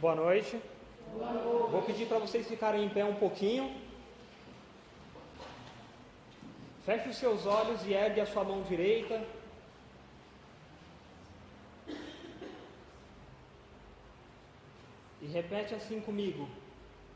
Boa noite. Boa noite. Vou pedir para vocês ficarem em pé um pouquinho. Feche os seus olhos e ergue a sua mão direita. E repete assim comigo: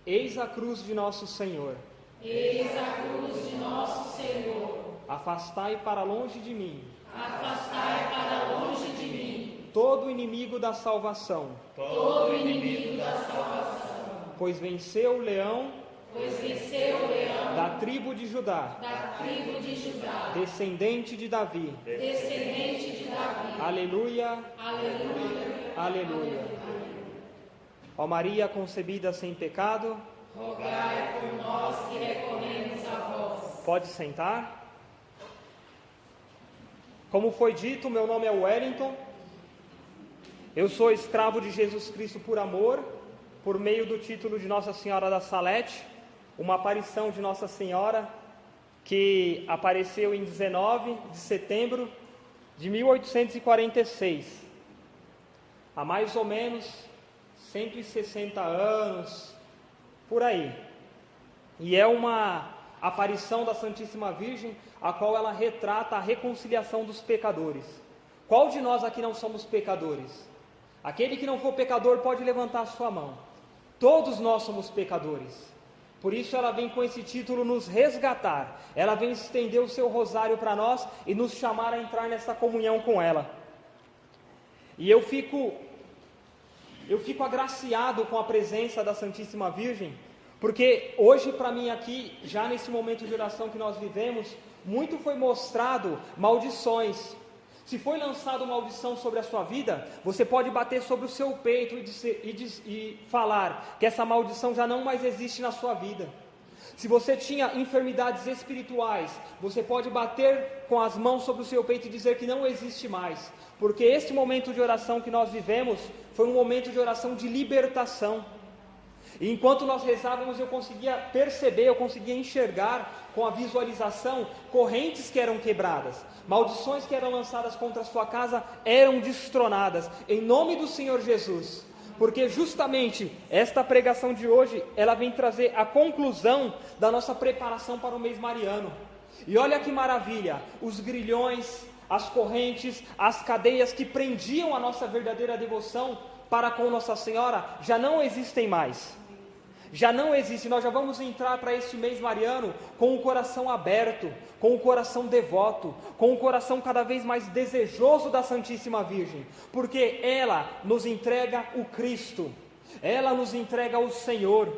eis a cruz de nosso Senhor. Eis a cruz de nosso Senhor. Afastai para longe de mim. Afastai para longe de mim todo inimigo da salvação. todo inimigo da salvação. Pois venceu o leão Pois venceu o leão da tribo de Judá, da tribo de Judá, descendente de Davi. descendente de Davi. Aleluia, Aleluia. aleluia. Ó Maria concebida sem pecado, Rogai por nós que recorremos a vós. pode sentar. Como foi dito, meu nome é Wellington. Eu sou escravo de Jesus Cristo por amor, por meio do título de Nossa Senhora da Salete, uma aparição de Nossa Senhora que apareceu em 19 de setembro de 1846, há mais ou menos 160 anos, por aí. E é uma aparição da Santíssima Virgem, a qual ela retrata a reconciliação dos pecadores. Qual de nós aqui não somos pecadores? Aquele que não for pecador pode levantar a sua mão. Todos nós somos pecadores. Por isso ela vem com esse título nos resgatar. Ela vem estender o seu rosário para nós e nos chamar a entrar nessa comunhão com ela. E eu fico agraciado com a presença da Santíssima Virgem, porque hoje para mim aqui, já nesse momento de oração que nós vivemos, muito foi mostrado maldições. Se foi lançada uma maldição sobre a sua vida, você pode bater sobre o seu peito e falar que essa maldição já não mais existe na sua vida. Se você tinha enfermidades espirituais, você pode bater com as mãos sobre o seu peito e dizer que não existe mais, porque este momento de oração que nós vivemos foi um momento de oração de libertação. E enquanto nós rezávamos, eu conseguia perceber, eu conseguia enxergar com a visualização correntes que eram quebradas, maldições que eram lançadas contra a sua casa eram destronadas, em nome do Senhor Jesus. Porque justamente esta pregação de hoje, ela vem trazer a conclusão da nossa preparação para o mês mariano. E olha que maravilha, os grilhões, as correntes, as cadeias que prendiam a nossa verdadeira devoção para com Nossa Senhora, já não existem mais. Já não existe, nós já vamos entrar para este mês mariano com o coração aberto, com o coração devoto, com o coração cada vez mais desejoso da Santíssima Virgem, porque ela nos entrega o Cristo, ela nos entrega o Senhor.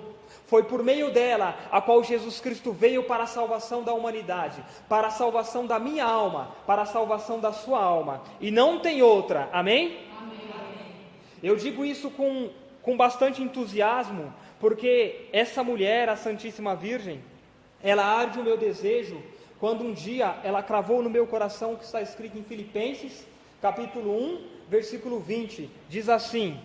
Foi por meio dela a qual Jesus Cristo veio para a salvação da humanidade, para a salvação da minha alma, para a salvação da sua alma, e não tem outra, amém? Amém. Eu digo isso com bastante entusiasmo, porque essa mulher, a Santíssima Virgem, ela arde o meu desejo, quando um dia ela cravou no meu coração o que está escrito em Filipenses, capítulo 1, versículo 20, diz assim: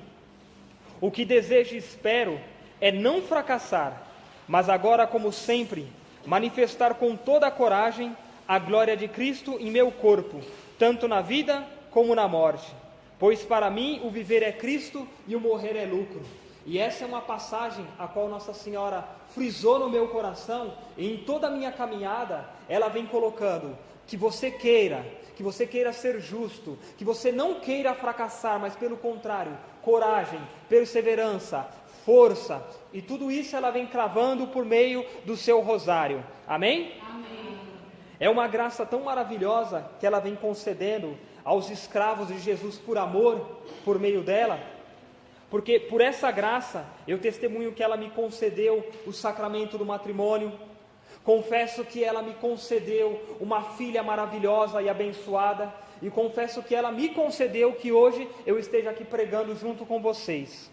o que desejo e espero é não fracassar, mas agora, como sempre, manifestar com toda a coragem a glória de Cristo em meu corpo, tanto na vida como na morte, pois para mim o viver é Cristo e o morrer é lucro. E essa é uma passagem a qual Nossa Senhora frisou no meu coração, e em toda a minha caminhada, ela vem colocando que você queira ser justo, que você não queira fracassar, mas pelo contrário, coragem, perseverança, força, e tudo isso ela vem cravando por meio do seu rosário, amém? Amém. É uma graça tão maravilhosa que ela vem concedendo aos escravos de Jesus por amor, por meio dela, porque por essa graça, eu testemunho que ela me concedeu o sacramento do matrimônio, confesso que ela me concedeu uma filha maravilhosa e abençoada, e confesso que ela me concedeu que hoje eu esteja aqui pregando junto com vocês.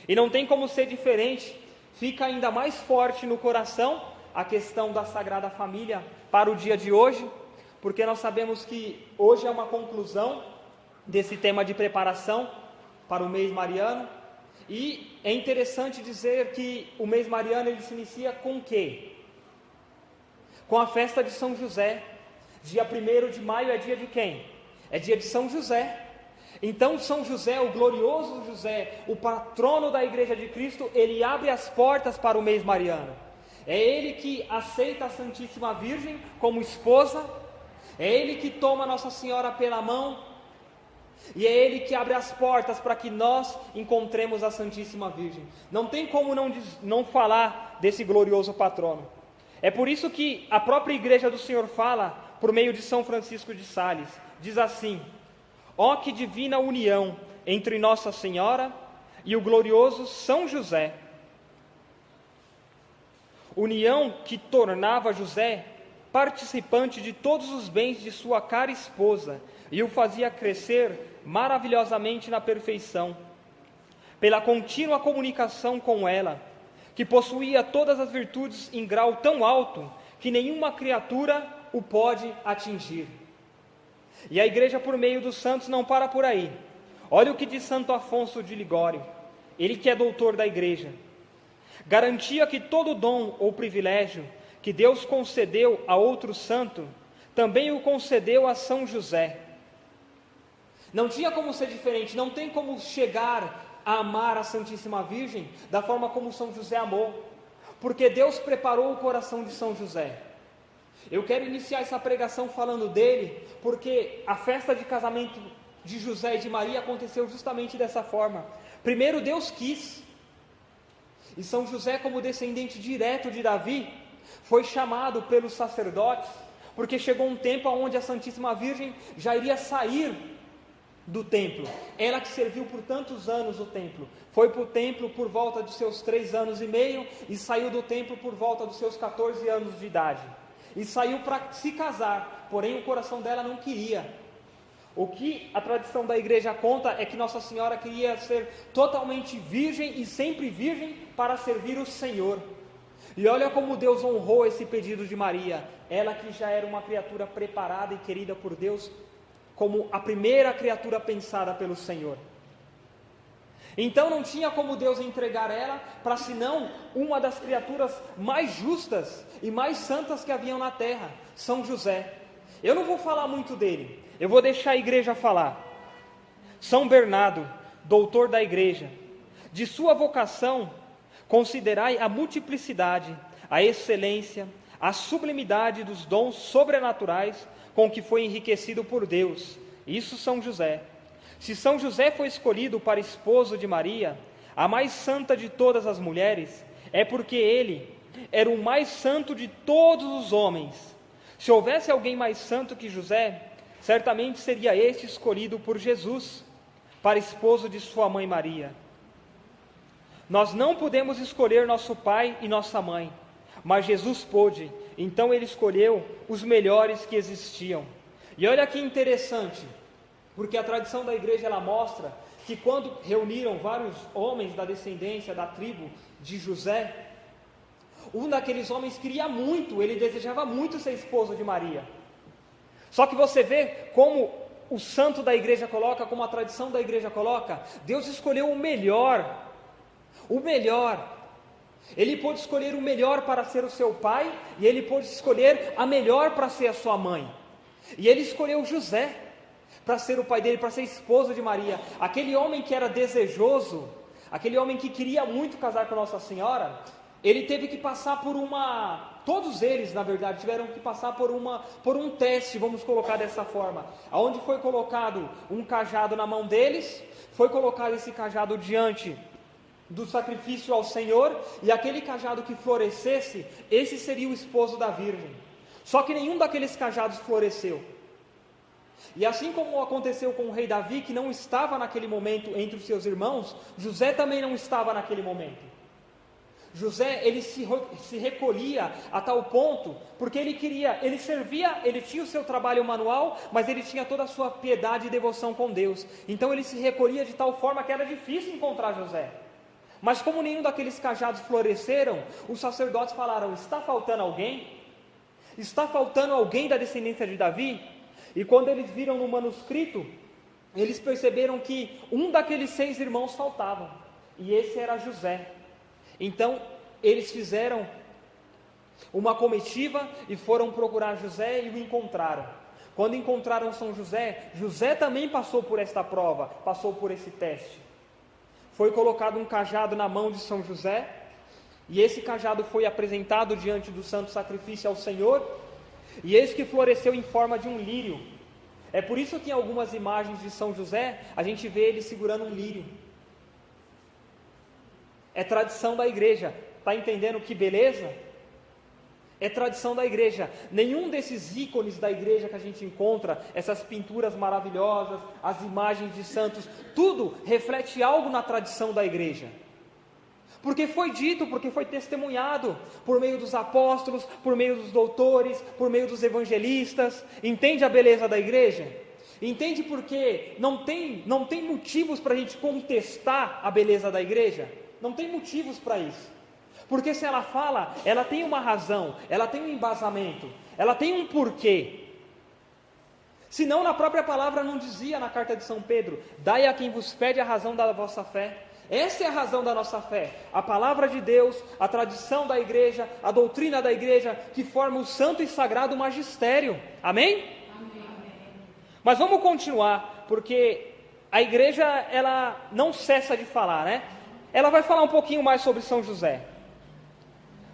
E não tem como ser diferente, fica ainda mais forte no coração a questão da Sagrada Família para o dia de hoje, porque nós sabemos que hoje é uma conclusão desse tema de preparação para o mês mariano, e é interessante dizer que o mês mariano ele se inicia com o quê? Com a festa de São José. Dia 1º de maio é dia de quem? É dia de São José. Então São José, o glorioso José, o patrono da Igreja de Cristo, ele abre as portas para o mês mariano. É ele que aceita a Santíssima Virgem como esposa, é ele que toma Nossa Senhora pela mão, e é ele que abre as portas para que nós encontremos a Santíssima Virgem. Não tem como não falar desse glorioso patrono. É por isso que a própria Igreja do Senhor fala, por meio de São Francisco de Sales, diz assim: ó que divina união entre Nossa Senhora e o glorioso São José. União que tornava José participante de todos os bens de sua cara esposa e o fazia crescer maravilhosamente na perfeição, pela contínua comunicação com ela, que possuía todas as virtudes em grau tão alto que nenhuma criatura o pode atingir. E a Igreja, por meio dos santos, não para por aí. Olha o que diz Santo Afonso de Ligório, ele que é doutor da Igreja. Garantia que todo dom ou privilégio que Deus concedeu a outro santo, também o concedeu a São José. Não tinha como ser diferente, não tem como chegar a amar a Santíssima Virgem da forma como São José amou, porque Deus preparou o coração de São José. Eu quero iniciar essa pregação falando dele, porque a festa de casamento de José e de Maria aconteceu justamente dessa forma. Primeiro Deus quis, e São José, como descendente direto de Davi, foi chamado pelos sacerdotes, porque chegou um tempo onde a Santíssima Virgem já iria sair do templo. Ela que serviu por tantos anos o templo, foi para o templo por volta de seus 3 anos e meio, e saiu do templo por volta dos seus 14 anos de idade, e saiu para se casar, porém o coração dela não queria. O que a tradição da igreja conta é que Nossa Senhora queria ser totalmente virgem e sempre virgem para servir o Senhor. E olha como Deus honrou esse pedido de Maria, ela que já era uma criatura preparada e querida por Deus, como a primeira criatura pensada pelo Senhor. Então não tinha como Deus entregar ela para senão uma das criaturas mais justas e mais santas que haviam na terra, São José. Eu não vou falar muito dele, eu vou deixar a igreja falar. São Bernardo, doutor da igreja, de sua vocação, considerai a multiplicidade, a excelência, a sublimidade dos dons sobrenaturais com que foi enriquecido por Deus. Isso São José. Se São José foi escolhido para esposo de Maria, a mais santa de todas as mulheres, é porque ele era o mais santo de todos os homens. Se houvesse alguém mais santo que José, certamente seria este escolhido por Jesus, para esposo de sua mãe Maria. Nós não podemos escolher nosso pai e nossa mãe, mas Jesus pôde, então ele escolheu os melhores que existiam. E olha que interessante, porque a tradição da igreja ela mostra que quando reuniram vários homens da descendência da tribo de José, um daqueles homens queria muito, ele desejava muito ser esposo de Maria. Só que você vê como o santo da igreja coloca, como a tradição da igreja coloca, Deus escolheu o melhor. O melhor. Ele pôde escolher o melhor para ser o seu pai, e ele pôde escolher a melhor para ser a sua mãe. E ele escolheu José para ser o pai dele, para ser esposo de Maria. Aquele homem que era desejoso, aquele homem que queria muito casar com Nossa Senhora, ele teve que passar por todos eles, na verdade, tiveram que passar por um teste, vamos colocar dessa forma, onde foi colocado um cajado na mão deles, foi colocado esse cajado diante do sacrifício ao Senhor, e aquele cajado que florescesse, esse seria o esposo da Virgem. Só que nenhum daqueles cajados floresceu. E assim como aconteceu com o rei Davi, que não estava naquele momento entre os seus irmãos, José também não estava naquele momento. José, ele se recolhia a tal ponto, porque ele servia, ele tinha o seu trabalho manual, mas ele tinha toda a sua piedade e devoção com Deus. Então ele se recolhia de tal forma que era difícil encontrar José. Mas como nenhum daqueles cajados floresceram, os sacerdotes falaram: está faltando alguém? Está faltando alguém da descendência de Davi? E quando eles viram no manuscrito, eles perceberam que um daqueles 6 irmãos faltavam, e esse era José. Então eles fizeram uma comitiva e foram procurar José e o encontraram. quando encontraram São José, José também passou por esta prova, passou por esse teste. Foi colocado um cajado na mão de São José, e esse cajado foi apresentado diante do santo sacrifício ao Senhor, e eis que floresceu em forma de um lírio. É por isso que em algumas imagens de São José, a gente vê ele segurando um lírio. É tradição da igreja. Está entendendo que beleza? É tradição da igreja. Nenhum desses ícones da igreja que a gente encontra, essas pinturas maravilhosas, as imagens de santos, tudo reflete algo na tradição da igreja. Porque foi dito, porque foi testemunhado por meio dos apóstolos, por meio dos doutores, por meio dos evangelistas. Entende a beleza da igreja? Entende porque não tem motivos para a gente contestar a beleza da igreja? Não tem motivos para isso. Porque se ela fala, ela tem uma razão, ela tem um embasamento, ela tem um porquê. Senão na própria palavra não dizia na carta de São Pedro: dai a quem vos pede a razão da vossa fé. Essa é a razão da nossa fé, a palavra de Deus, a tradição da igreja, a doutrina da igreja, que forma o santo e sagrado magistério. Amém? Amém. Mas vamos continuar, porque a igreja, ela não cessa de falar, né? Ela vai falar um pouquinho mais sobre São José.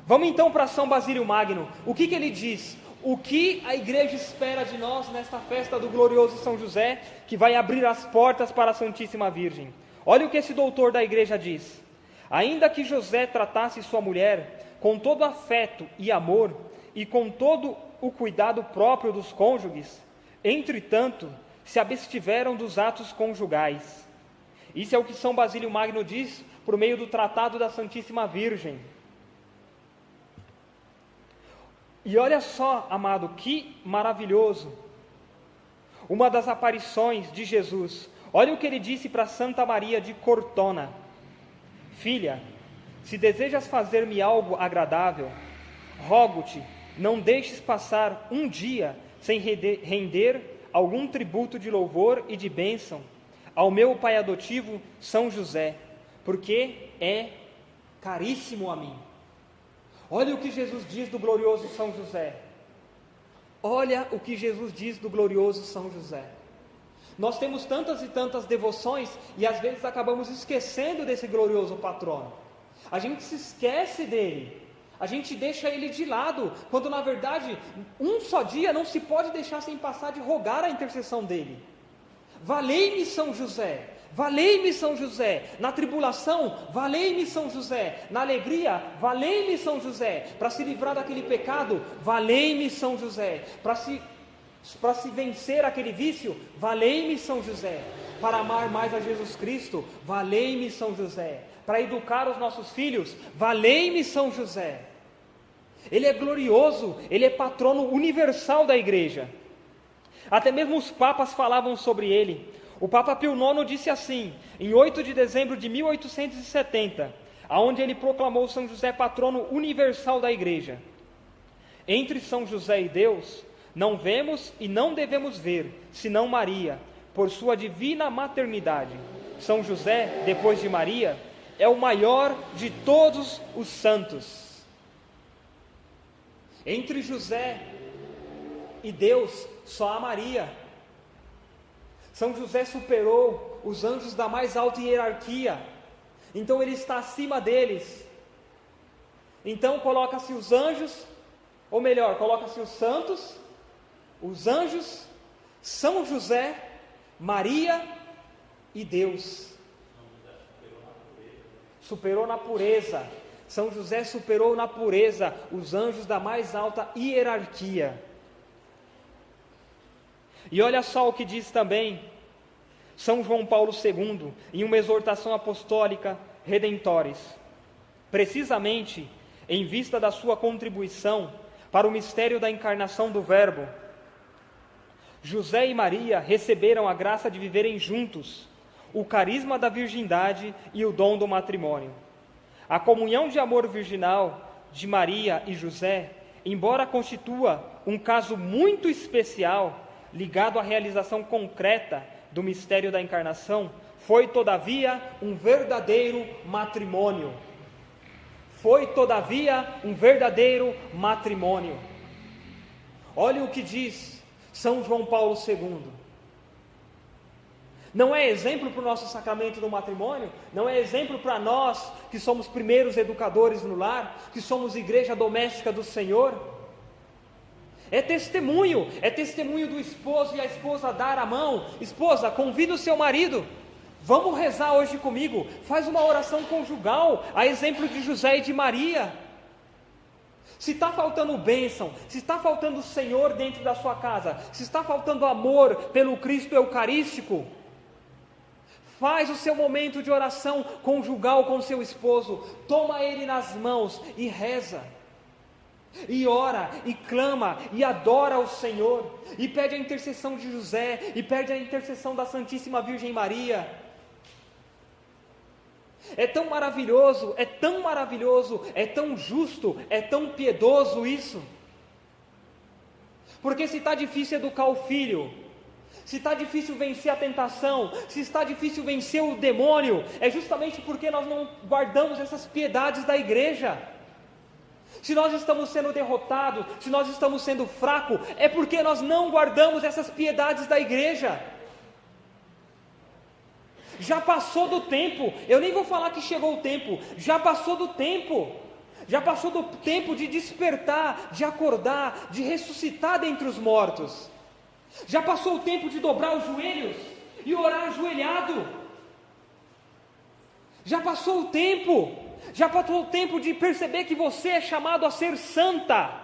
Vamos então para São Basílio Magno. O que ele diz? O que a igreja espera de nós nesta festa do glorioso São José, que vai abrir as portas para a Santíssima Virgem? Olha o que esse doutor da igreja diz: ainda que José tratasse sua mulher com todo afeto e amor, e com todo o cuidado próprio dos cônjuges, entretanto, se abstiveram dos atos conjugais. Isso é o que São Basílio Magno diz por meio do Tratado da Santíssima Virgem. E olha só, amado, que maravilhoso, uma das aparições de Jesus. Olha o que ele disse para Santa Maria de Cortona: filha, se desejas fazer-me algo agradável, rogo-te, não deixes passar um dia sem render algum tributo de louvor e de bênção ao meu pai adotivo São José, porque é caríssimo a mim. Olha o que Jesus diz do glorioso São José. Olha o que Jesus diz do glorioso São José. Nós temos tantas e tantas devoções e às vezes acabamos esquecendo desse glorioso patrono. A gente se esquece dele, a gente deixa ele de lado, quando na verdade um só dia não se pode deixar sem passar de rogar a intercessão dele. Valei-me São José, valei-me São José, na tribulação, valei-me São José, na alegria, valei-me São José, para se livrar daquele pecado, valei-me São José, para se vencer aquele vício, valei-me São José, para amar mais a Jesus Cristo, valei-me São José, para educar os nossos filhos, valei-me São José. Ele é glorioso, ele é patrono universal da igreja. Até mesmo os papas falavam sobre ele. O Papa Pio IX disse assim, em 8 de dezembro de 1870, aonde ele proclamou São José patrono universal da igreja: entre São José e Deus, não vemos e não devemos ver, senão Maria, por sua divina maternidade. São José, depois de Maria, é o maior de todos os santos. Entre José e Deus, só há Maria. São José superou os anjos da mais alta hierarquia, então ele está acima deles. Então coloca-se os anjos, ou melhor, coloca-se os santos, os anjos, São José, Maria e Deus. Superou na pureza. São José superou na pureza os anjos da mais alta hierarquia. E olha só o que diz também São João Paulo II, em uma exortação apostólica Redentores. Precisamente em vista da sua contribuição para o mistério da encarnação do Verbo, José e Maria receberam a graça de viverem juntos o carisma da virgindade e o dom do matrimônio. A comunhão de amor virginal de Maria e José, embora constitua um caso muito especial, ligado à realização concreta do mistério da encarnação, foi todavia um verdadeiro matrimônio. Foi todavia um verdadeiro matrimônio. Olha o que diz São João Paulo II. Não é exemplo para o nosso sacramento do matrimônio? Não é exemplo para nós que somos primeiros educadores no lar, que somos igreja doméstica do Senhor? É testemunho do esposo e a esposa dar a mão. Esposa, convida o seu marido, vamos rezar hoje comigo, faz uma oração conjugal, a exemplo de José e de Maria. Se está faltando bênção, se está faltando o Senhor dentro da sua casa, se está faltando amor pelo Cristo Eucarístico, faz o seu momento de oração conjugal com seu esposo, toma ele nas mãos e reza, e ora, e clama, e adora ao Senhor, e pede a intercessão de José, e pede a intercessão da Santíssima Virgem Maria. É tão maravilhoso, é tão justo, é tão piedoso isso. Porque se está difícil educar o filho, se está difícil vencer a tentação, se está difícil vencer o demônio, é justamente porque nós não guardamos essas piedades da igreja. Se nós estamos sendo derrotados, se nós estamos sendo fracos, é porque nós não guardamos essas piedades da igreja. Já passou do tempo, eu nem vou falar que chegou o tempo, já passou do tempo de despertar, de acordar, de ressuscitar dentre os mortos. Já passou o tempo de dobrar os joelhos e orar ajoelhado. Já passou o tempo de perceber que você é chamado a ser santa.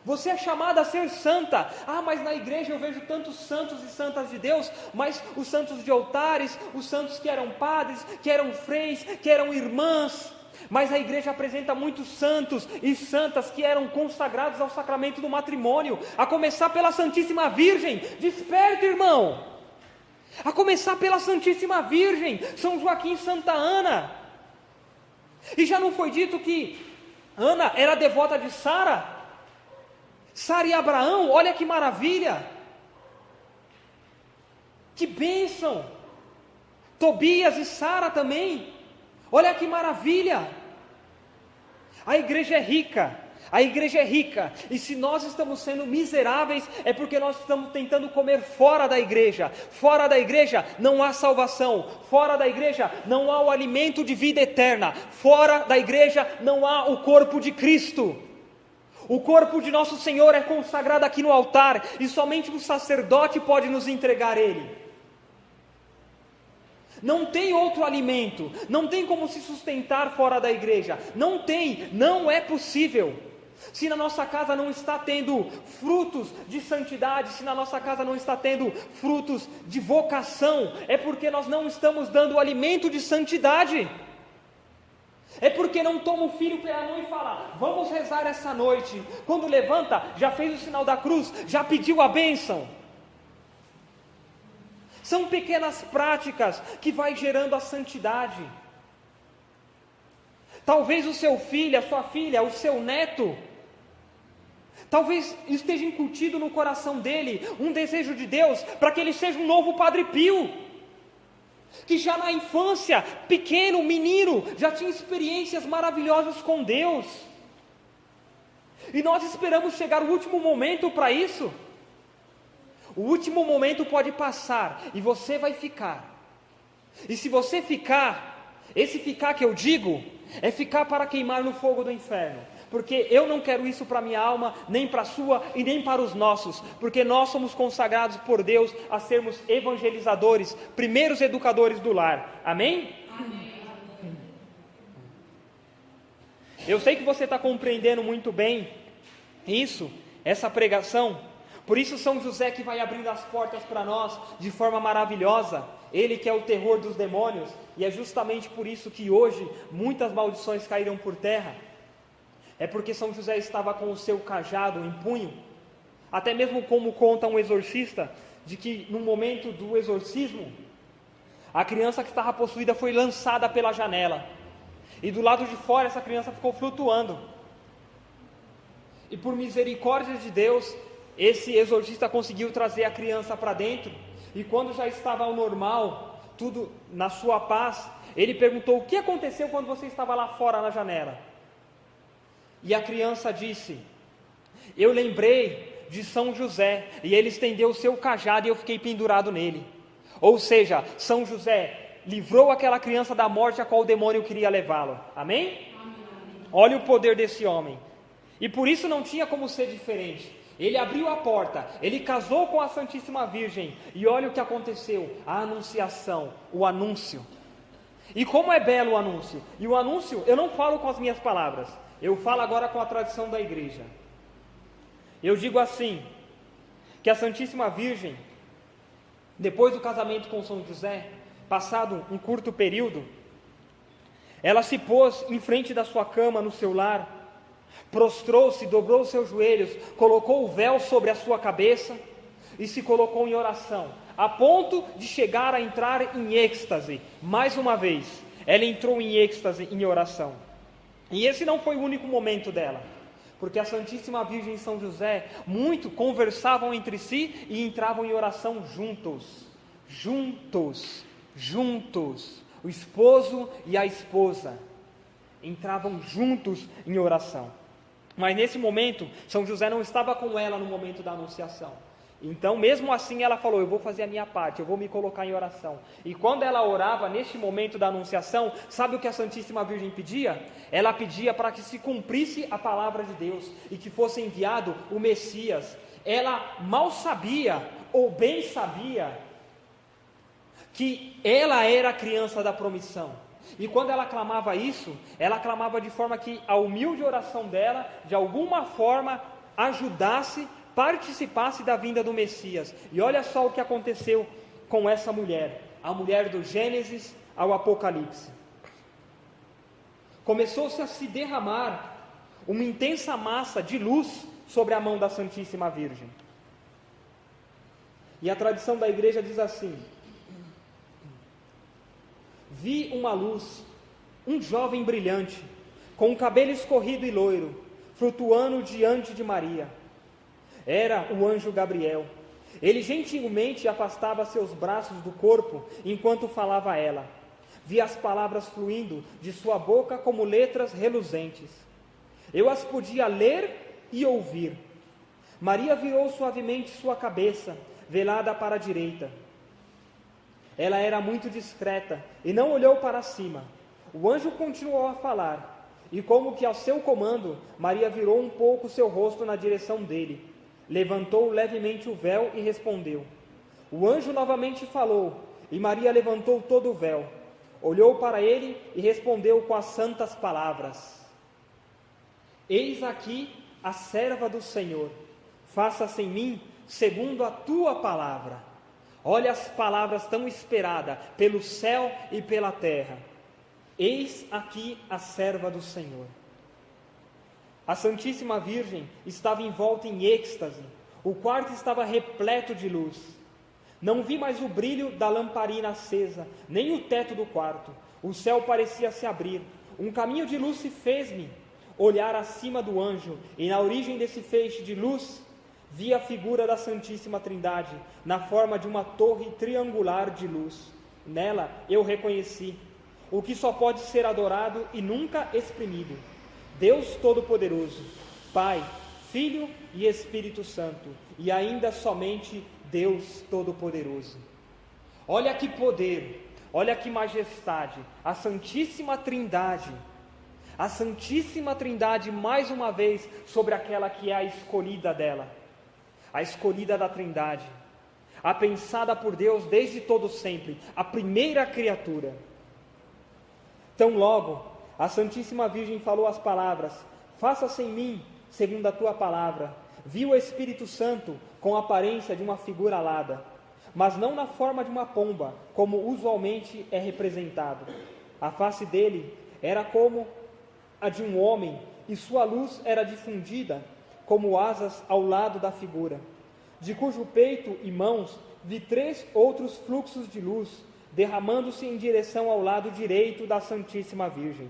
Você é chamada a ser santa. Ah, mas na igreja eu vejo tantos santos e santas de Deus, mas os santos de altares, os santos que eram padres, que eram freis, que eram irmãs. Mas a igreja apresenta muitos santos e santas que eram consagrados ao sacramento do matrimônio, a começar pela Santíssima Virgem. Desperta, irmão! A começar pela Santíssima Virgem, São Joaquim e Santa Ana. E já não foi dito que Ana era devota de Sara? Sara e Abraão, olha que maravilha! Que bênção! Tobias e Sara também, olha que maravilha! A igreja é rica, e se nós estamos sendo miseráveis, é porque nós estamos tentando comer fora da igreja não há salvação, fora da igreja não há o alimento de vida eterna, fora da igreja não há o corpo de Cristo. O corpo de nosso Senhor é consagrado aqui no altar, e somente um sacerdote pode nos entregar ele. Não tem outro alimento, não tem como se sustentar fora da igreja, não é possível. Se na nossa casa não está tendo frutos de santidade, se na nossa casa não está tendo frutos de vocação, é porque nós não estamos dando o alimento de santidade. É porque não toma o filho pela mão e fala, vamos rezar essa noite. Quando levanta, já fez o sinal da cruz, já pediu a bênção. São pequenas práticas que vai gerando a santidade. Talvez o seu filho, a sua filha, o seu neto, talvez esteja incutido no coração dele um desejo de Deus para que ele seja um novo Padre Pio. Que já na infância, pequeno, menino, já tinha experiências maravilhosas com Deus. E nós esperamos chegar o último momento para isso. O último momento pode passar e você vai ficar. E se você ficar, esse ficar que eu digo, é ficar para queimar no fogo do inferno. Porque eu não quero isso para a minha alma, nem para a sua e nem para os nossos. Porque nós somos consagrados por Deus a sermos evangelizadores, primeiros educadores do lar. Amém? Amém. Eu sei que você está compreendendo muito bem isso, essa pregação. Por isso São José que vai abrindo as portas para nós de forma maravilhosa. Ele que é o terror dos demônios. E é justamente por isso que hoje muitas maldições caíram por terra. É porque São José estava com o seu cajado em punho, até mesmo como conta um exorcista, de que no momento do exorcismo, a criança que estava possuída foi lançada pela janela, e do lado de fora essa criança ficou flutuando, e por misericórdia de Deus, esse exorcista conseguiu trazer a criança para dentro, e quando já estava ao normal, tudo na sua paz, ele perguntou, o que aconteceu quando você estava lá fora na janela? E a criança disse, eu lembrei de São José, e ele estendeu o seu cajado e eu fiquei pendurado nele. Ou seja, São José livrou aquela criança da morte a qual o demônio queria levá-lo. Amém? Amém. Olha o poder desse homem. E por isso não tinha como ser diferente. Ele abriu a porta, ele casou com a Santíssima Virgem, e olha o que aconteceu, a anunciação, o anúncio. E como é belo o anúncio. E o anúncio, eu não falo com as minhas palavras, eu falo agora com a tradição da igreja. Eu digo assim, que a Santíssima Virgem, depois do casamento com São José, passado um curto período, ela se pôs em frente da sua cama no seu lar, prostrou-se, dobrou os seus joelhos, colocou o véu sobre a sua cabeça e se colocou em oração, a ponto de chegar a entrar em êxtase. Mais uma vez, ela entrou em êxtase, em oração. E esse não foi o único momento dela, porque a Santíssima Virgem e São José muito conversavam entre si e entravam em oração juntos, o esposo e a esposa entravam juntos em oração. Mas nesse momento, São José não estava com ela no momento da anunciação. Então, mesmo assim, ela falou, eu vou fazer a minha parte, eu vou me colocar em oração. E quando ela orava, neste momento da anunciação, sabe o que a Santíssima Virgem pedia? Ela pedia para que se cumprisse a palavra de Deus e que fosse enviado o Messias. Ela mal sabia, ou bem sabia, que ela era a criança da promissão. E quando ela clamava isso, ela clamava de forma que a humilde oração dela, de alguma forma, ajudasse, participasse da vinda do Messias. E olha só o que aconteceu com essa mulher, a mulher do Gênesis ao Apocalipse. Começou-se a se derramar uma intensa massa de luz sobre a mão da Santíssima Virgem. E a tradição da igreja diz assim: vi uma luz, um jovem brilhante, com o cabelo escorrido e loiro, flutuando diante de Maria. Era o anjo Gabriel. Ele gentilmente afastava seus braços do corpo enquanto falava a ela. Vi as palavras fluindo de sua boca como letras reluzentes. Eu as podia ler e ouvir. Maria virou suavemente sua cabeça, velada para a direita. Ela era muito discreta e não olhou para cima. O anjo continuou a falar, e como que ao seu comando, Maria virou um pouco seu rosto na direção dele. Levantou levemente o véu e respondeu. O anjo novamente falou, e Maria levantou todo o véu. Olhou para ele e respondeu com as santas palavras: eis aqui a serva do Senhor, faça-se em mim segundo a tua palavra. Olha as palavras tão esperadas pelo céu e pela terra. Eis aqui a serva do Senhor. A Santíssima Virgem estava envolta em êxtase. O quarto estava repleto de luz. Não vi mais o brilho da lamparina acesa, nem o teto do quarto. O céu parecia se abrir. Um caminho de luz se fez-me olhar acima do anjo, e na origem desse feixe de luz vi a figura da Santíssima Trindade, na forma de uma torre triangular de luz. Nela eu reconheci o que só pode ser adorado e nunca exprimido: Deus Todo-Poderoso, Pai, Filho e Espírito Santo, e ainda somente Deus Todo-Poderoso. Olha que poder, olha que majestade, a Santíssima Trindade mais uma vez sobre aquela que é a escolhida dela, a escolhida da Trindade, a pensada por Deus desde todo sempre, a primeira criatura. Tão logo a Santíssima Virgem falou as palavras: faça-se em mim segundo a tua palavra, vi o Espírito Santo com a aparência de uma figura alada, mas não na forma de uma pomba, como usualmente é representado. A face dele era como a de um homem, e sua luz era difundida como asas ao lado da figura, de cujo peito e mãos vi 3 outros fluxos de luz, derramando-se em direção ao lado direito da Santíssima Virgem.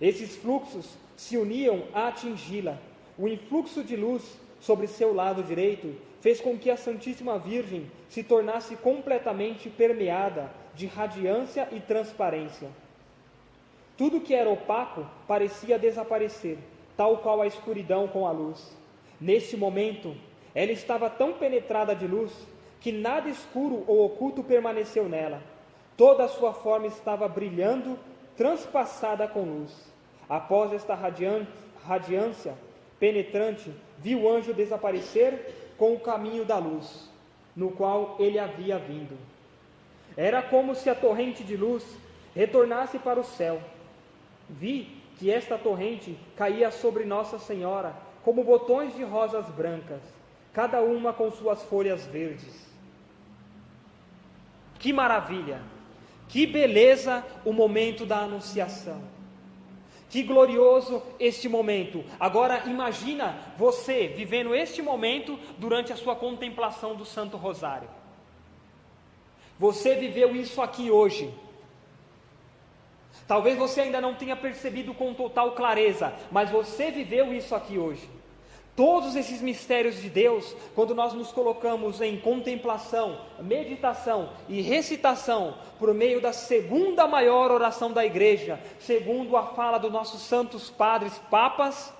Esses fluxos se uniam a atingi-la. O influxo de luz sobre seu lado direito fez com que a Santíssima Virgem se tornasse completamente permeada de radiância e transparência. Tudo que era opaco parecia desaparecer, tal qual a escuridão com a luz. Neste momento, Ela estava tão penetrada de luz que nada escuro ou oculto permaneceu nela. Toda a sua forma estava brilhando, transpassada com luz. Após esta radiância penetrante, viu o anjo desaparecer com o caminho da luz, no qual ele havia vindo. Era como se a torrente de luz retornasse para o céu. Vi que esta torrente caía sobre Nossa Senhora como botões de rosas brancas, cada uma com suas folhas verdes. Que maravilha! Que beleza o momento da anunciação! Que glorioso este momento! Agora imagina você vivendo este momento durante a sua contemplação do Santo Rosário. Você viveu isso aqui hoje. Talvez você ainda não tenha percebido com total clareza, mas você viveu isso aqui hoje. Todos esses mistérios de Deus, quando nós nos colocamos em contemplação, meditação e recitação, por meio da segunda maior oração da igreja, segundo a fala dos nossos santos padres papas,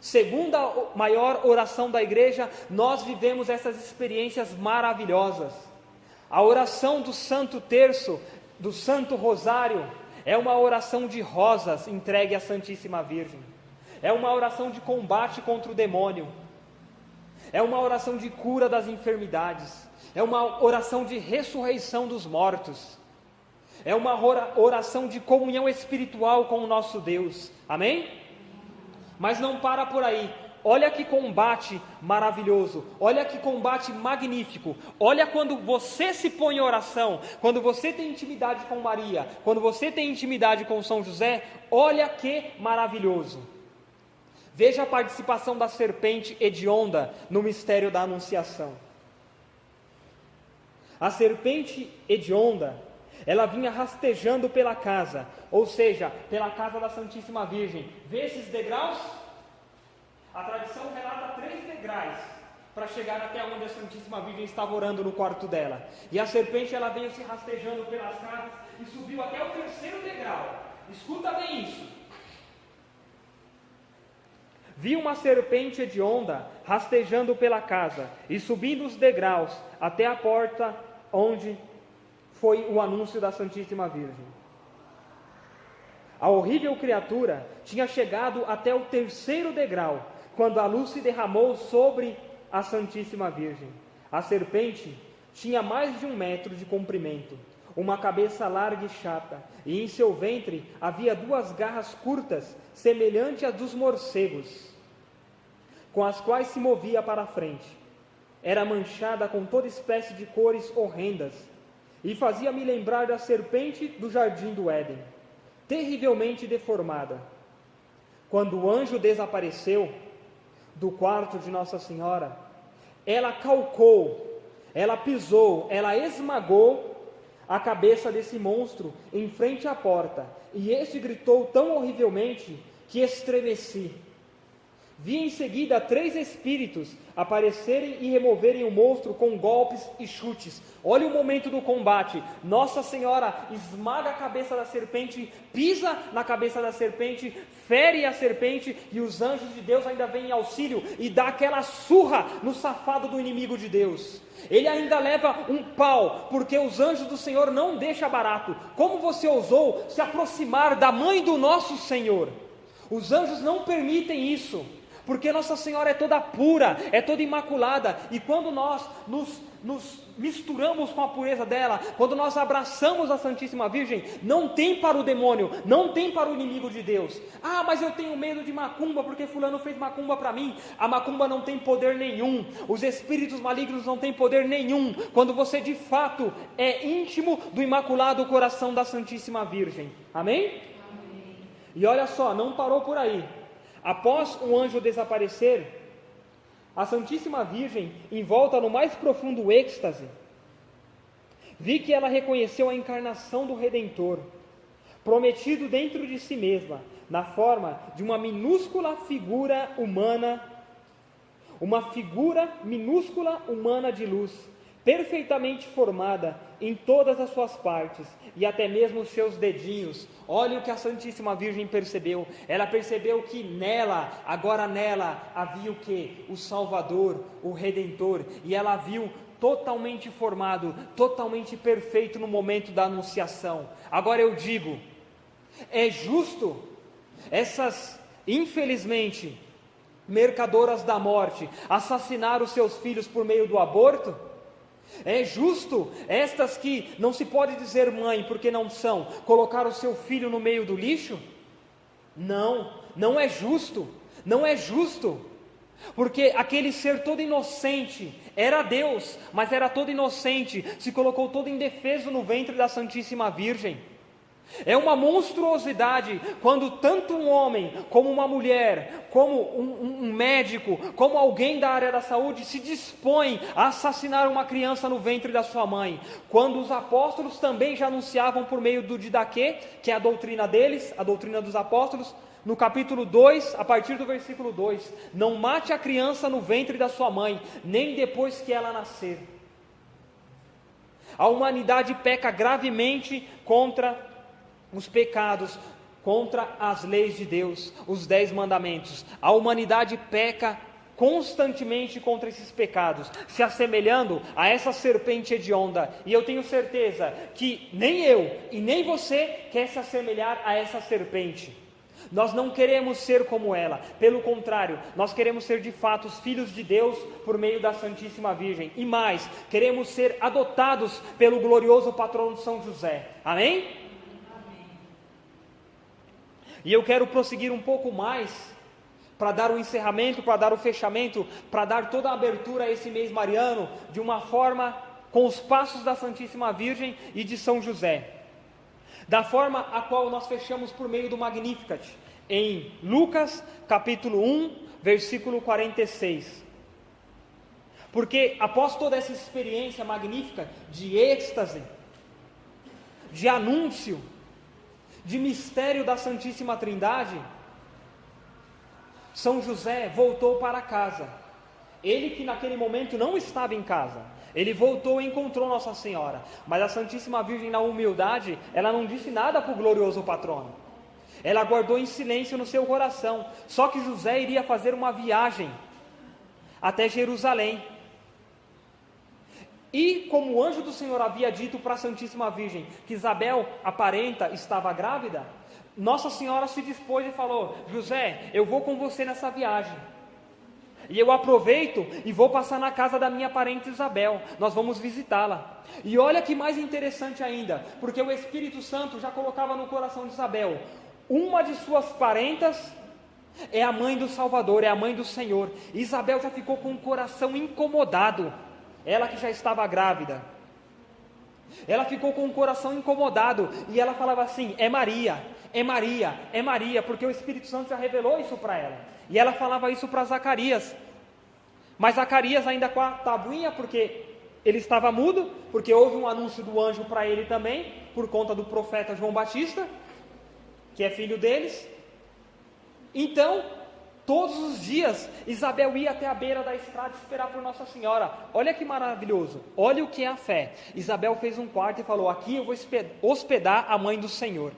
segunda maior oração da igreja, nós vivemos essas experiências maravilhosas. A oração do Santo Terço, do Santo Rosário, é uma oração de rosas entregue à Santíssima Virgem. É uma oração de combate contra o demônio. É uma oração de cura das enfermidades. É uma oração de ressurreição dos mortos. É uma oração de comunhão espiritual com o nosso Deus. Amém? Mas não para por aí. Olha que combate maravilhoso, olha que combate magnífico, olha quando você se põe em oração, quando você tem intimidade com Maria, quando você tem intimidade com São José, olha que maravilhoso. Veja a participação da serpente hedionda no mistério da Anunciação. A serpente hedionda, ela vinha rastejando pela casa, ou seja, pela casa da Santíssima Virgem. Vê esses degraus? A tradição relata 3 degraus para chegar até onde a Santíssima Virgem estava orando no quarto dela. E a serpente, ela veio se rastejando pelas casas e subiu até o 3º degrau. Escuta bem isso. Vi uma serpente hedionda rastejando pela casa e subindo os degraus até a porta onde foi o anúncio da Santíssima Virgem. A horrível criatura tinha chegado até o 3º degrau, quando a luz se derramou sobre a Santíssima Virgem. A serpente tinha mais de 1 metro de comprimento, uma cabeça larga e chata, e em seu ventre havia 2 garras curtas, semelhantes às dos morcegos, com as quais se movia para a frente. Era manchada com toda espécie de cores horrendas, e fazia-me lembrar da serpente do jardim do Éden, terrivelmente deformada. Quando o anjo desapareceu do quarto de Nossa Senhora, ela calcou, ela pisou, ela esmagou a cabeça desse monstro em frente à porta, e este gritou tão horrivelmente que estremeci. Vi em seguida 3 espíritos aparecerem e removerem o monstro com golpes e chutes. Olha o momento do combate. Nossa Senhora esmaga a cabeça da serpente, pisa na cabeça da serpente, fere a serpente, e os anjos de Deus ainda vêm em auxílio e dá aquela surra no safado do inimigo de Deus. Ele ainda leva um pau, porque os anjos do Senhor não deixam barato. Como você ousou se aproximar da mãe do nosso Senhor? Os anjos não permitem isso, porque Nossa Senhora é toda pura, é toda imaculada, e quando nós nos misturamos com a pureza dela, quando nós abraçamos a Santíssima Virgem, não tem para o demônio, não tem para o inimigo de Deus. Ah, mas eu tenho medo de macumba, porque fulano fez macumba para mim. A macumba não tem poder nenhum, os espíritos malignos não têm poder nenhum, quando você de fato é íntimo do imaculado coração da Santíssima Virgem. Amém? Amém. E olha só, não parou por aí. Após o anjo desaparecer, a Santíssima Virgem, envolta no mais profundo êxtase, vi que ela reconheceu a encarnação do Redentor, prometido dentro de si mesma, na forma de uma minúscula figura humana, uma figura minúscula humana de luz, perfeitamente formada em todas as suas partes, e até mesmo os seus dedinhos. Olha o que a Santíssima Virgem percebeu. Ela percebeu que agora nela, havia o quê? O Salvador, o Redentor, e ela viu totalmente formado, totalmente perfeito no momento da anunciação. Agora eu digo, é justo essas, infelizmente, mercadoras da morte assassinar os seus filhos por meio do aborto? É justo estas que não se pode dizer mãe porque não são, colocar o seu filho no meio do lixo? Não, não é justo, não é justo, porque aquele ser todo inocente, era Deus, mas era todo inocente, se colocou todo indefeso no ventre da Santíssima Virgem. É uma monstruosidade quando tanto um homem, como uma mulher, como um médico, como alguém da área da saúde se dispõe a assassinar uma criança no ventre da sua mãe, quando os apóstolos também já anunciavam por meio do didaquê, que é a doutrina deles, a doutrina dos apóstolos, no capítulo 2, a partir do versículo 2, não mate a criança no ventre da sua mãe, nem depois que ela nascer. A humanidade peca gravemente contra os pecados, contra as leis de Deus, os 10 mandamentos. A humanidade peca constantemente contra esses pecados, se assemelhando a essa serpente hedionda, e eu tenho certeza que nem eu e nem você quer se assemelhar a essa serpente. Nós não queremos ser como ela, pelo contrário, nós queremos ser de fato os filhos de Deus por meio da Santíssima Virgem, e mais, queremos ser adotados pelo glorioso patrono São José, amém? E eu quero prosseguir um pouco mais, para dar o encerramento, para dar o fechamento, para dar toda a abertura a esse mês mariano, de uma forma com os passos da Santíssima Virgem e de São José. Da forma a qual nós fechamos por meio do Magnificat, em Lucas capítulo 1, versículo 46. Porque após toda essa experiência magnífica de êxtase, de anúncio, de mistério da Santíssima Trindade, São José voltou para casa. Ele que naquele momento não estava em casa, ele voltou e encontrou Nossa Senhora, mas a Santíssima Virgem, na humildade, ela não disse nada para o glorioso patrono, ela guardou em silêncio no seu coração. Só que José iria fazer uma viagem até Jerusalém, e como o anjo do Senhor havia dito para a Santíssima Virgem que Isabel, a parenta, estava grávida, Nossa Senhora se dispôs e falou: José, eu vou com você nessa viagem, e eu aproveito e vou passar na casa da minha parente Isabel, nós vamos visitá-la. E olha que mais interessante ainda, porque o Espírito Santo já colocava no coração de Isabel, uma de suas parentas é a mãe do Salvador, é a mãe do Senhor. E Isabel já ficou com o coração incomodado, ela que já estava grávida, ela ficou com o coração incomodado, e ela falava assim: é Maria, é Maria, é Maria, porque o Espírito Santo já revelou isso para ela, e ela falava isso para Zacarias, mas Zacarias ainda com a tabuinha, porque ele estava mudo, porque houve um anúncio do anjo para ele também, por conta do profeta João Batista, que é filho deles. Então, todos os dias, Isabel ia até a beira da estrada esperar por Nossa Senhora. Olha que maravilhoso, olha o que é a fé. Isabel fez um quarto e falou: aqui eu vou hospedar a mãe do Senhor,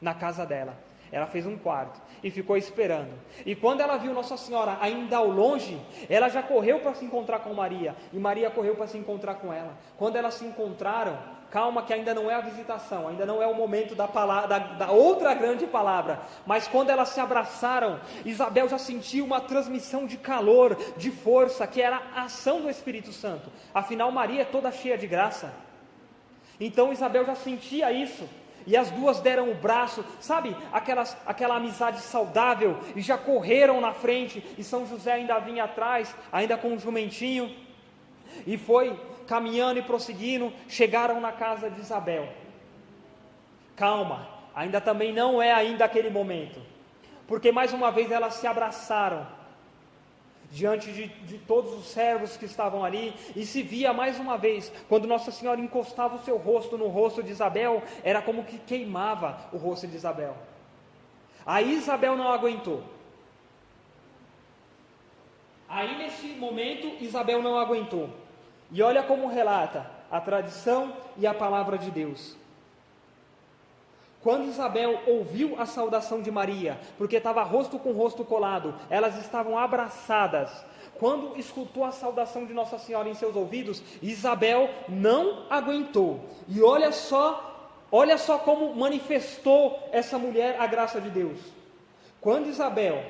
na casa dela. Ela fez um quarto e ficou esperando. E quando ela viu Nossa Senhora ainda ao longe, ela já correu para se encontrar com Maria, e Maria correu para se encontrar com ela. Quando elas se encontraram, calma que ainda não é a visitação, ainda não é o momento da palavra, da outra grande palavra, mas quando elas se abraçaram, Isabel já sentiu uma transmissão de calor, de força, que era a ação do Espírito Santo. Afinal, Maria é toda cheia de graça. Então Isabel já sentia isso, e as duas deram o braço, sabe, aquela amizade saudável, e já correram na frente, e São José ainda vinha atrás, ainda com um jumentinho, e foi caminhando e prosseguindo, chegaram na casa de Isabel. Calma, ainda também não é ainda aquele momento, porque mais uma vez elas se abraçaram, diante de todos os servos que estavam ali, e se via mais uma vez, quando Nossa Senhora encostava o seu rosto no rosto de Isabel, era como que queimava o rosto de Isabel. Aí Isabel não aguentou. Aí nesse momento Isabel não aguentou. E olha como relata a tradição e a palavra de Deus. Quando Isabel ouviu a saudação de Maria, porque estava rosto com rosto colado, elas estavam abraçadas. Quando escutou a saudação de Nossa Senhora em seus ouvidos, Isabel não aguentou. E olha só como manifestou essa mulher a graça de Deus. Quando Isabel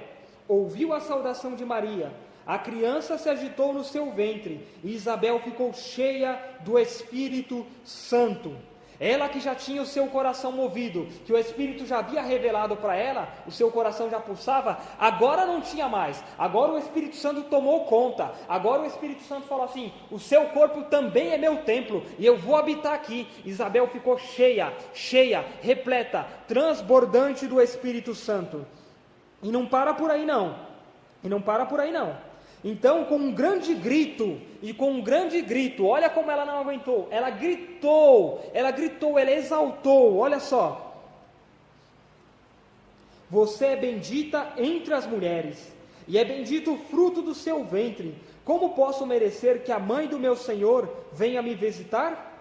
ouviu a saudação de Maria, a criança se agitou no seu ventre, e Isabel ficou cheia do Espírito Santo. Ela que já tinha o seu coração movido, que o Espírito já havia revelado para ela, o seu coração já pulsava, agora não tinha mais, agora o Espírito Santo tomou conta, agora o Espírito Santo falou assim, o seu corpo também é meu templo, e eu vou habitar aqui. Isabel ficou cheia, repleta, transbordante do Espírito Santo. E não para por aí não, Então, com um grande grito, olha como ela não aguentou, ela gritou, ela exaltou, olha só. Você é bendita entre as mulheres, e é bendito o fruto do seu ventre. Como posso merecer que a mãe do meu Senhor venha me visitar?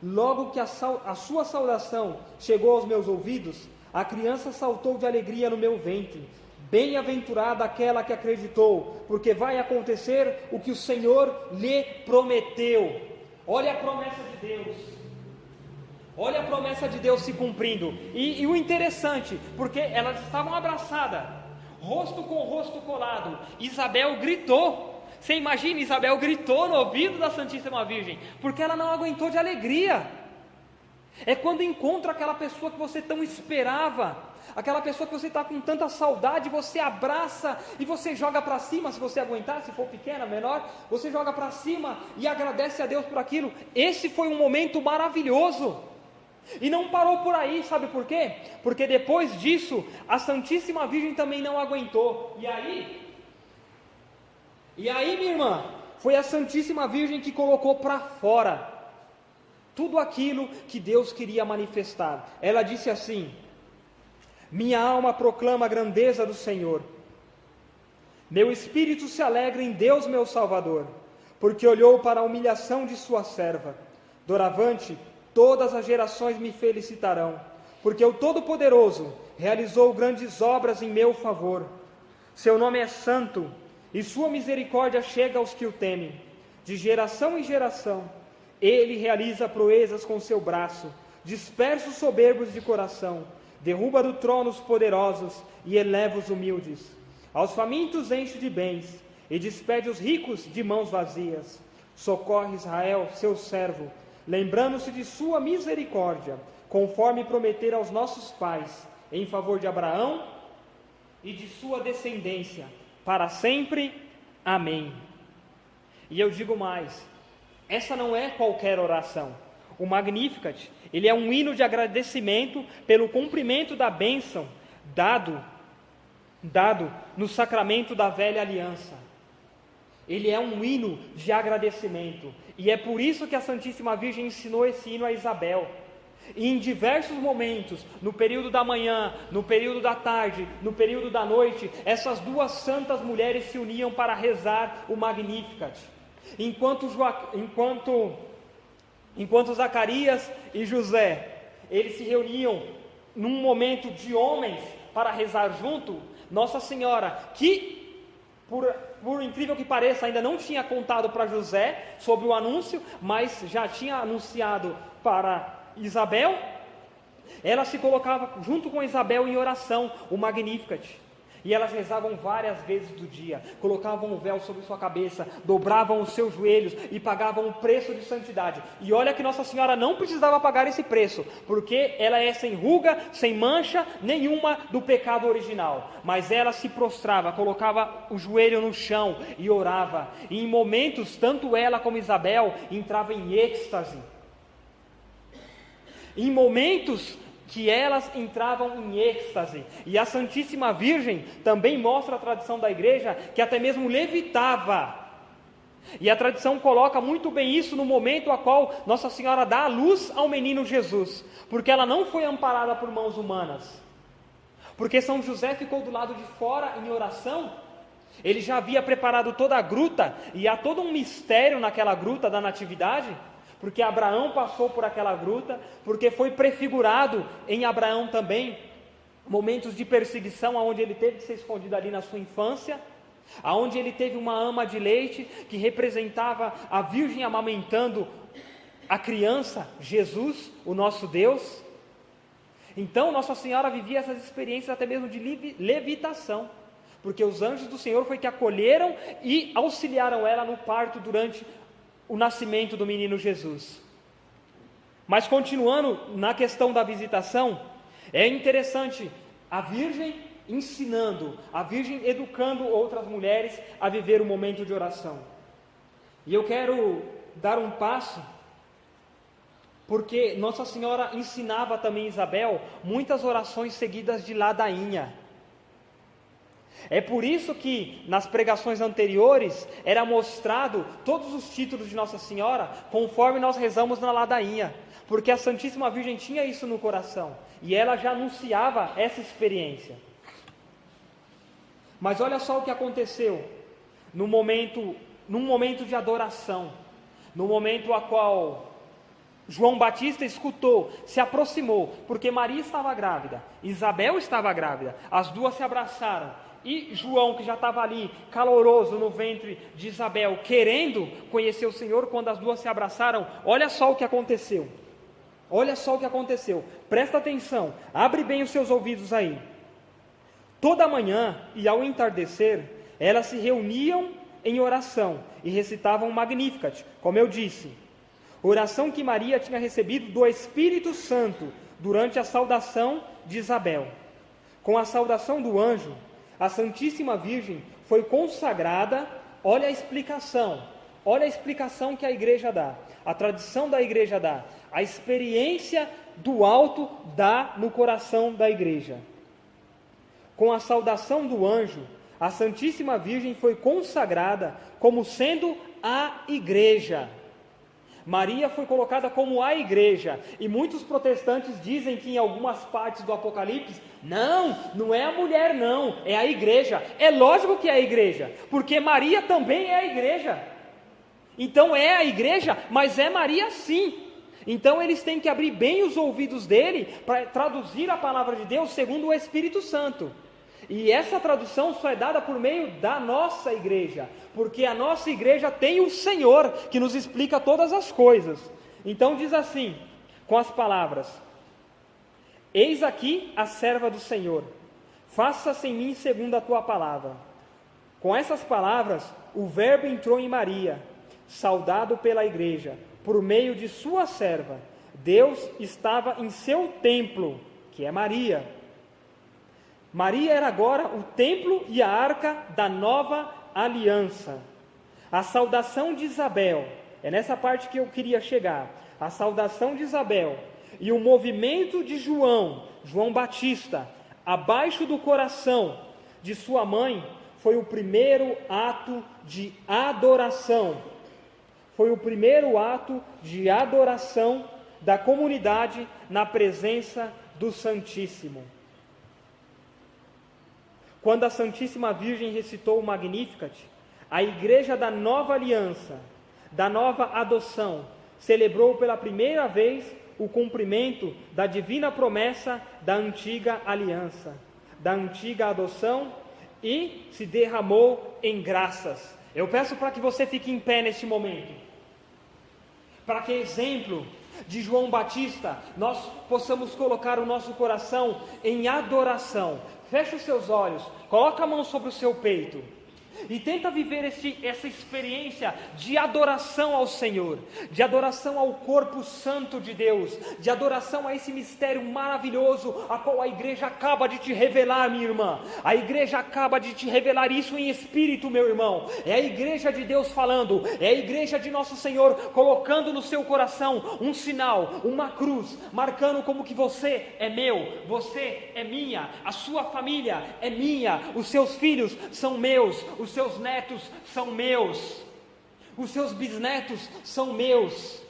Logo que a sua saudação chegou aos meus ouvidos, a criança saltou de alegria no meu ventre. Bem-aventurada aquela que acreditou, porque vai acontecer o que o Senhor lhe prometeu. Olha a promessa de Deus. Olha a promessa de Deus se cumprindo. E o interessante, porque elas estavam abraçadas, rosto com rosto colado. Isabel gritou. Você imagina, Isabel gritou no ouvido da Santíssima Virgem, porque ela não aguentou de alegria. É quando encontra aquela pessoa que você tão esperava, aquela pessoa que você está com tanta saudade, você abraça e você joga para cima, se você aguentar, se for pequena, menor, você joga para cima e agradece a Deus por aquilo. Esse foi um momento maravilhoso. E não parou por aí, sabe por quê? Porque depois disso, a Santíssima Virgem também não aguentou. E aí, minha irmã, foi a Santíssima Virgem que colocou para fora tudo aquilo que Deus queria manifestar. Ela disse assim: minha alma proclama a grandeza do Senhor. Meu espírito se alegra em Deus meu Salvador, porque olhou para a humilhação de sua serva. Doravante, todas as gerações me felicitarão, porque o Todo-Poderoso realizou grandes obras em meu favor. Seu nome é santo, e sua misericórdia chega aos que o temem. De geração em geração, ele realiza proezas com seu braço, dispersa os soberbos de coração, derruba do trono os poderosos e eleva os humildes. Aos famintos enche de bens e despede os ricos de mãos vazias. Socorre Israel, seu servo, lembrando-se de sua misericórdia, conforme prometer aos nossos pais, em favor de Abraão e de sua descendência, para sempre. Amém. E eu digo mais, essa não é qualquer oração. O Magnificat, ele é um hino de agradecimento pelo cumprimento da bênção dado no sacramento da velha aliança. Ele é um hino de agradecimento, e é por isso que a Santíssima Virgem ensinou esse hino a Isabel. E em diversos momentos, no período da manhã, no período da tarde, no período da noite, essas duas santas mulheres se uniam para rezar o Magnificat. Enquanto Zacarias e José, eles se reuniam num momento de homens para rezar junto, Nossa Senhora, que, por incrível que pareça, ainda não tinha contado para José sobre o anúncio, mas já tinha anunciado para Isabel, ela se colocava junto com Isabel em oração, o Magnificat. E elas rezavam várias vezes do dia, colocavam o véu sobre sua cabeça, dobravam os seus joelhos e pagavam o preço de santidade. E olha que Nossa Senhora não precisava pagar esse preço, porque ela é sem ruga, sem mancha nenhuma do pecado original. Mas ela se prostrava, colocava o joelho no chão e orava. E em momentos, tanto ela como Isabel entravam em êxtase. Em momentos que elas entravam em êxtase, e a Santíssima Virgem também mostra a tradição da igreja, que até mesmo levitava, e a tradição coloca muito bem isso no momento a qual Nossa Senhora dá a luz ao menino Jesus, porque ela não foi amparada por mãos humanas, porque São José ficou do lado de fora em oração, Ele já havia preparado toda a gruta, e há todo um mistério naquela gruta da natividade, porque Abraão passou por aquela gruta, porque foi prefigurado em Abraão também momentos de perseguição, onde ele teve que ser escondido ali na sua infância, aonde ele teve uma ama de leite, que representava a virgem amamentando a criança, Jesus, o nosso Deus. Então Nossa Senhora vivia essas experiências até mesmo de levitação, porque os anjos do Senhor foi que acolheram e auxiliaram ela no parto durante o nascimento do menino Jesus. Mas continuando na questão da visitação, é interessante a Virgem ensinando, a Virgem educando outras mulheres a viver o momento de oração. E eu quero dar um passo, porque Nossa Senhora ensinava também Isabel muitas orações seguidas de ladainha. É por isso que nas pregações anteriores era mostrado todos os títulos de Nossa Senhora conforme nós rezamos na ladainha, porque a Santíssima Virgem tinha isso no coração e ela já anunciava essa experiência. Mas olha só o que aconteceu num momento de adoração, no momento a qual João Batista escutou, se aproximou, porque Maria estava grávida, Isabel estava grávida, as duas se abraçaram, e João, que já estava ali, caloroso no ventre de Isabel, querendo conhecer o Senhor, quando as duas se abraçaram, olha só o que aconteceu, presta atenção, abre bem os seus ouvidos aí. Toda manhã e ao entardecer, elas se reuniam em oração e recitavam o Magnificat, como eu disse, oração que Maria tinha recebido do Espírito Santo durante a saudação de Isabel. Com a saudação do anjo, a Santíssima Virgem foi consagrada. Olha a explicação que a igreja dá, a tradição da igreja dá, a experiência do alto dá no coração da igreja. Com a saudação do anjo, a Santíssima Virgem foi consagrada como sendo a igreja. Maria foi colocada como a igreja, e muitos protestantes dizem que em algumas partes do Apocalipse, não é a mulher não, é a igreja. É lógico que é a igreja, porque Maria também é a igreja. Então é a igreja, mas é Maria sim. Então eles têm que abrir bem os ouvidos dele para traduzir a palavra de Deus segundo o Espírito Santo. E essa tradução só é dada por meio da nossa igreja, porque a nossa igreja tem o Senhor que nos explica todas as coisas. Então diz assim, com as palavras: eis aqui a serva do Senhor, faça-se em mim segundo a tua palavra. Com essas palavras, o Verbo entrou em Maria, saudado pela igreja, por meio de sua serva. Deus estava em seu templo, que é Maria. Maria era agora o templo e a arca da nova aliança. A saudação de Isabel, é nessa parte que eu queria chegar. A saudação de Isabel e o movimento de João Batista, abaixo do coração de sua mãe, foi o primeiro ato de adoração. Foi o primeiro ato de adoração da comunidade na presença do Santíssimo. Quando a Santíssima Virgem recitou o Magnificat, a igreja da nova aliança, da nova adoção, celebrou pela primeira vez o cumprimento da divina promessa da antiga aliança, da antiga adoção, e se derramou em graças. Eu peço para que você fique em pé neste momento, para que, exemplo de João Batista, nós possamos colocar o nosso coração em adoração. Feche os seus olhos, coloca a mão sobre o seu peito e tenta viver essa experiência de adoração ao Senhor, de adoração ao corpo santo de Deus, de adoração a esse mistério maravilhoso, a qual a igreja acaba de te revelar, minha irmã. A igreja acaba de te revelar isso em espírito, meu irmão. É a igreja de Deus falando, é a igreja de nosso Senhor colocando no seu coração um sinal, uma cruz, marcando como que você é meu, você é minha, a sua família é minha, os seus filhos são meus, os seus netos são meus, os seus bisnetos são meus,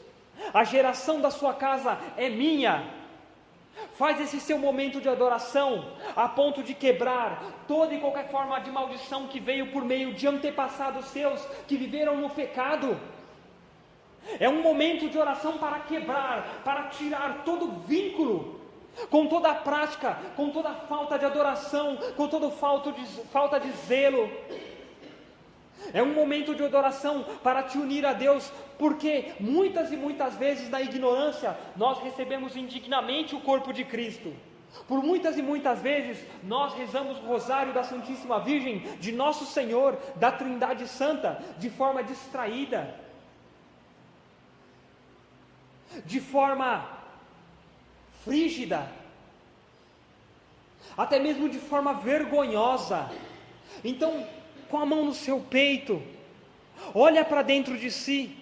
a geração da sua casa é minha. Faz esse seu momento de adoração a ponto de quebrar toda e qualquer forma de maldição que veio por meio de antepassados seus que viveram no pecado. É um momento de oração para quebrar, para tirar todo vínculo com toda a prática, com toda a falta de adoração, com toda falta de zelo. É um momento de adoração para te unir a Deus, porque muitas e muitas vezes na ignorância nós recebemos indignamente o corpo de Cristo. Por muitas e muitas vezes nós rezamos o rosário da Santíssima Virgem, de Nosso Senhor, da Trindade Santa, de forma distraída, de forma frígida, até mesmo de forma vergonhosa. Então, com a mão no seu peito, olha para dentro de si,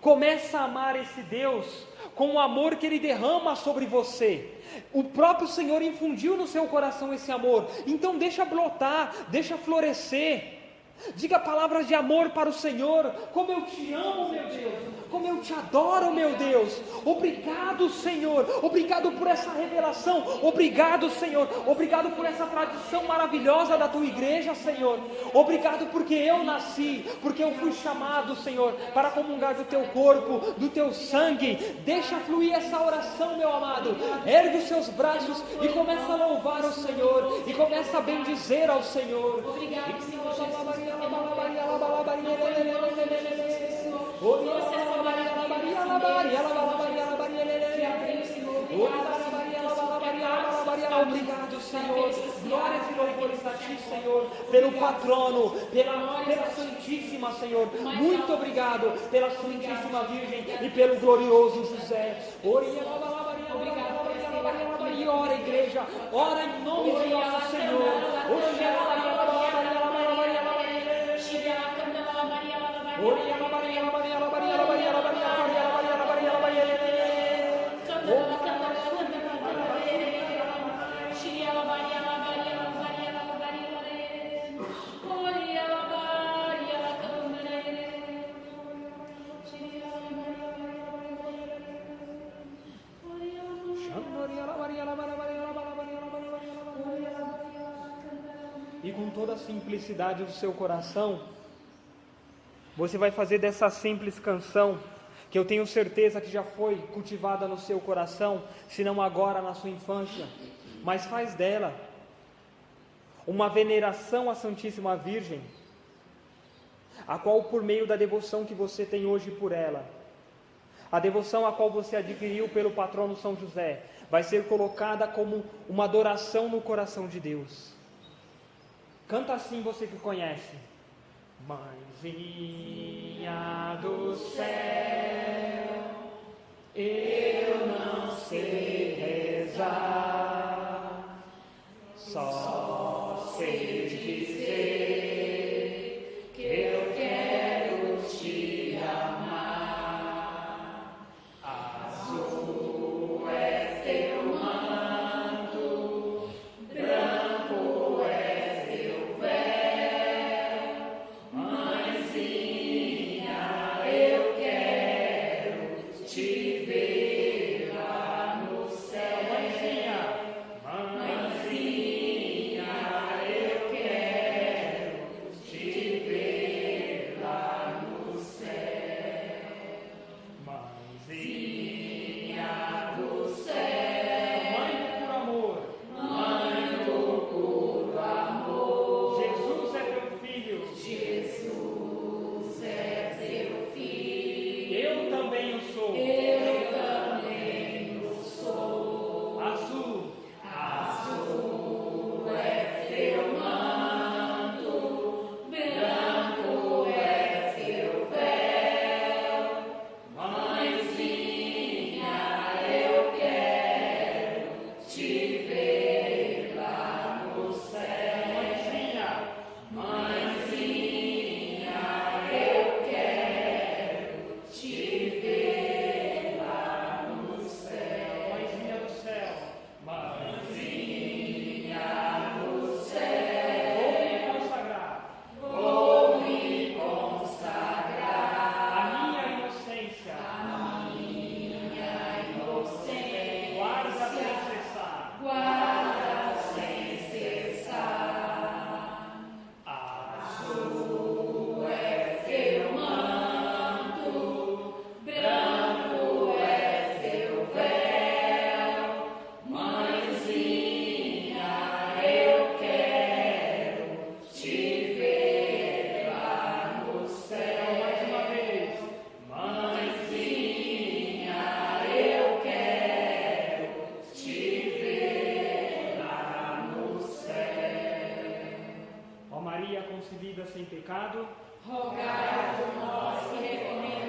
começa a amar esse Deus com o amor que Ele derrama sobre você. O próprio Senhor infundiu no seu coração esse amor, então deixa brotar, deixa florescer. Diga palavras de amor para o Senhor. Como eu te amo, meu Deus, como eu te adoro, meu Deus. Obrigado, Senhor, obrigado por essa revelação, obrigado, Senhor, obrigado por essa tradição maravilhosa da tua igreja, Senhor. Obrigado porque eu nasci, porque eu fui chamado, Senhor, para comungar do teu corpo, do teu sangue. Deixa fluir essa oração, meu amado. Ergue os seus braços e começa a louvar o Senhor, e começa a bendizer ao Senhor. Obrigado, Senhor Jesus. Obrigado, Senhor. Glórias e louvores a Ti, Senhor, pelo patrono, pela Santíssima, Senhor. Muito obrigado pela Santíssima Virgem e pelo glorioso José. E ora, igreja, ora em nome de nosso Senhor. E com toda a simplicidade do seu coração, você vai fazer dessa simples canção, que eu tenho certeza que já foi cultivada no seu coração, se não agora na sua infância, mas faz dela uma veneração à Santíssima Virgem, a qual, por meio da devoção que você tem hoje por ela, a devoção a qual você adquiriu pelo patrono São José, vai ser colocada como uma adoração no coração de Deus. Canta assim, você que conhece. Mãezinha do céu, eu não sei rezar, só sei dizer que eu quero te amar. Azul é teu manto, branco é teu véu, mãezinha, eu quero te ver lá no céu. Mãezinha, eu quero te ver lá no céu. Mãezinha do céu, mãe do puro amor, mãe do puro amor. Jesus é teu filho, Jesus é teu filho. Eu também o sou, eu também o sou. Azul, azul é teu manto, branco é teu véu. Mãezinha, eu quero te ver lá no céu. Mãezinha, eu quero te ver Ó Maria concebida sem pecado, rogai por nós que recorremos